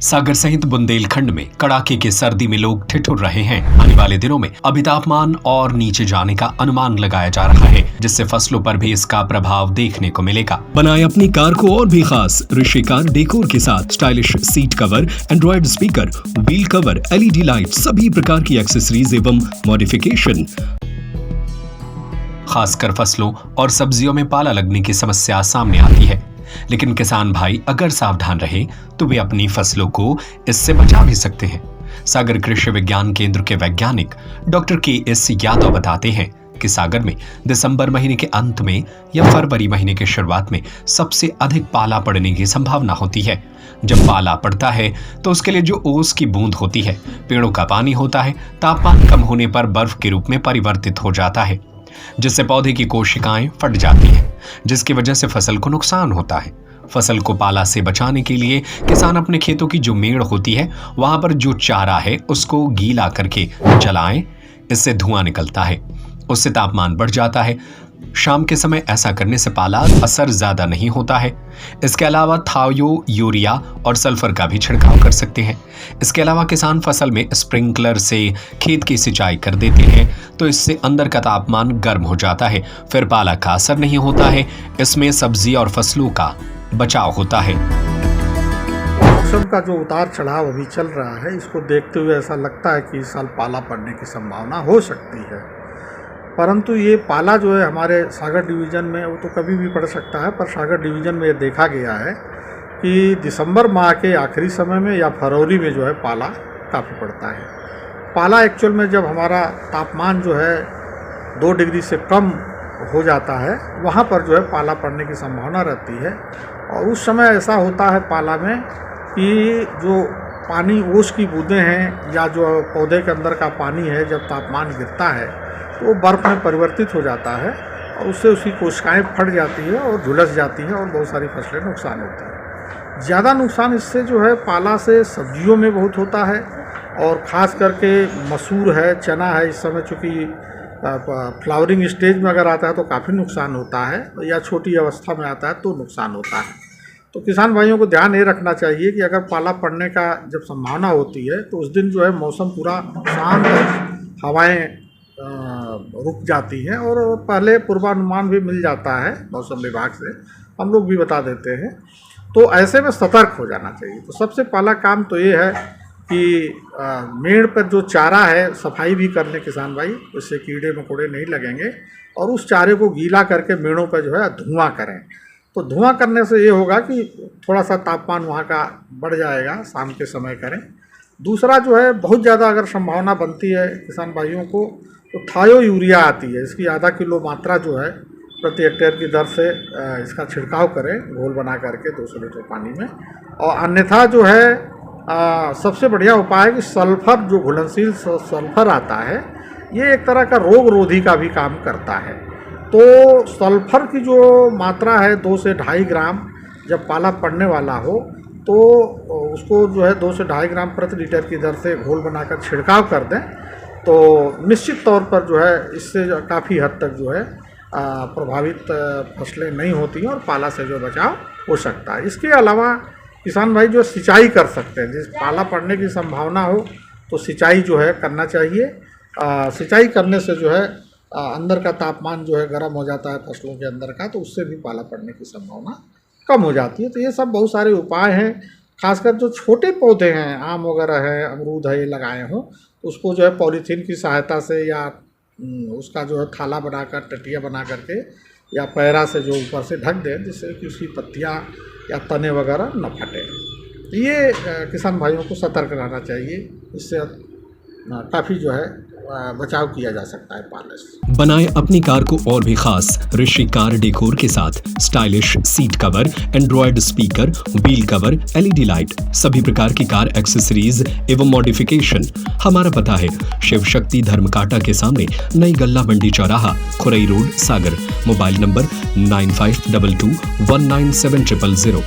सागर सहित बुंदेलखंड में कड़ाके की सर्दी में लोग ठिठुर रहे हैं। आने वाले दिनों में अभी तापमान और नीचे जाने का अनुमान लगाया जा रहा है, जिससे फसलों पर भी इसका प्रभाव देखने को मिलेगा। बनाए अपनी कार को और भी खास ऋषि कार डेकोर के साथ stylish seat cover, Android speaker, wheel cover, LED light, सभी प्रकार की एक्सेसरीज एवं मॉडिफिकेशन। खासकर फसलों और सब्जियों में पाला लगने की समस्या सामने आती है, लेकिन किसान भाई अगर सावधान रहे तो वे अपनी फसलों को इससे बचा भी सकते हैं। सागर कृषि विज्ञान केंद्र के वैज्ञानिक डॉक्टर KS यादव बताते हैं कि सागर में दिसंबर महीने के अंत में या फरवरी महीने के शुरुआत में सबसे अधिक पाला पड़ने की संभावना होती है। जब पाला पड़ता है तो उसके लिए जो ओस की बूंद होती है, पेड़ों का पानी होता है, तापमान कम होने पर बर्फ के रूप में परिवर्तित हो जाता है, जिससे पौधे की कोशिकाएं फट जाती हैं, जिसकी वजह से फसल को नुकसान होता है। फसल को पाला से बचाने के लिए किसान अपने खेतों की जो मेड़ होती है, वहां पर जो चारा है उसको गीला करके जलाएं। इससे धुआं निकलता है, उससे तापमान बढ़ जाता है। शाम के समय ऐसा करने से पाला असर ज्यादा नहीं होता है। इसके अलावा थायो, यूरिया और सल्फर का भी छिड़काव कर सकते हैं। इसके अलावा किसान फसल में स्प्रिंकलर से खेत की सिंचाई कर देते हैं, तो इससे अंदर का तापमान गर्म हो जाता है, फिर पाला का असर नहीं होता है। इसमें सब्जी और फसलों का बचाव होता है। मौसम का जो उतार चढ़ाव अभी चल रहा है, इसको देखते हुए ऐसा लगता है कि इस साल पाला पड़ने की संभावना हो सकती है, परंतु ये पाला जो है हमारे सागर डिवीज़न में वो तो कभी भी पड़ सकता है, पर सागर डिवीज़न में ये देखा गया है कि दिसंबर माह के आखिरी समय में या फरवरी में जो है पाला काफ़ी पड़ता है। पाला एक्चुअल में जब हमारा तापमान जो है 2 डिग्री से कम हो जाता है, वहाँ पर जो है पाला पड़ने की संभावना रहती है। और उस समय ऐसा होता है पाला में कि जो पानी ओस की बूंदें हैं या जो पौधे के अंदर का पानी है, जब तापमान गिरता है तो वो बर्फ़ में परिवर्तित हो जाता है और उससे उसकी कोशिकाएं फट जाती है और झुलस जाती हैं और बहुत सारी फसलें नुकसान होती हैं। ज़्यादा नुकसान इससे जो है पाला से सब्जियों में बहुत होता है, और ख़ास करके मसूर है, चना है, इस समय चूँकि फ्लावरिंग स्टेज में अगर आता है तो काफ़ी नुकसान होता है, या छोटी अवस्था में आता है तो नुकसान होता है। तो किसान भाइयों को ध्यान ये रखना चाहिए कि अगर पाला पड़ने का जब संभावना होती है तो उस दिन जो है मौसम पूरा शांत और हवाएँ रुक जाती हैं, और पहले पूर्वानुमान भी मिल जाता है मौसम विभाग से, हम लोग भी बता देते हैं। तो ऐसे में सतर्क हो जाना चाहिए। तो सबसे पहला काम तो ये है कि मेड़ पर जो चारा है सफाई भी कर लें किसान भाई, उससे कीड़े मकोड़े नहीं लगेंगे, और उस चारे को गीला करके मेड़ों पर जो है धुआं करें। तो धुआं करने से ये होगा कि थोड़ा सा तापमान वहाँ का बढ़ जाएगा, शाम के समय करें। दूसरा जो है, बहुत ज़्यादा अगर संभावना बनती है किसान भाइयों को, तो थायो यूरिया आती है, इसकी आधा किलो मात्रा जो है प्रति हेक्टेयर की दर से इसका छिड़काव करें घोल बना करके 200 लीटर पानी में। और अन्यथा जो है सबसे बढ़िया उपाय है कि सल्फर, जो घुलनशील सल्फर आता है, ये एक तरह का रोग रोधी का भी काम करता है। तो सल्फर की जो मात्रा है 2 से 2.5 ग्राम जब पाला पड़ने वाला हो तो उसको जो है 2 से 2.5 ग्राम प्रति लीटर की दर से घोल बनाकर छिड़काव कर दें, तो निश्चित तौर पर जो है इससे काफ़ी हद तक जो है प्रभावित फसलें नहीं होती हैं और पाला से जो बचाव हो सकता है। इसके अलावा किसान भाई जो सिंचाई कर सकते हैं, जिस पाला पड़ने की संभावना हो तो सिंचाई जो है करना चाहिए। सिंचाई करने से जो है अंदर का तापमान जो है गर्म हो जाता है फसलों के अंदर का, तो उससे भी पाला पड़ने की संभावना कम हो जाती है। तो ये सब बहुत सारे उपाय हैं। खासकर जो छोटे पौधे हैं, आम वगैरह है, अमरूद है, ये लगाए हों, उसको जो है पॉलीथीन की सहायता से या उसका जो है थाला बनाकर, टटिया बना करके या पैरा से जो ऊपर से ढक दें, जिससे कि उसकी पत्तियाँ या तने वगैरह न फटे। ये किसान भाइयों को सतर्क रहना चाहिए, इससे काफ़ी जो है बचाव किया जा सकता है पाले से। बनाए अपनी कार को और भी खास ऋषि कार डेकोर के साथ stylish seat cover, Android speaker, wheel cover, LED light, सभी प्रकार की कार एक्सेसरीज एवं मॉडिफिकेशन। हमारा पता है शिव शक्ति धर्मकांटा के सामने, नई गल्ला मंडी चौराहा, Khurai road, Sagar. Mobile number 9522197000।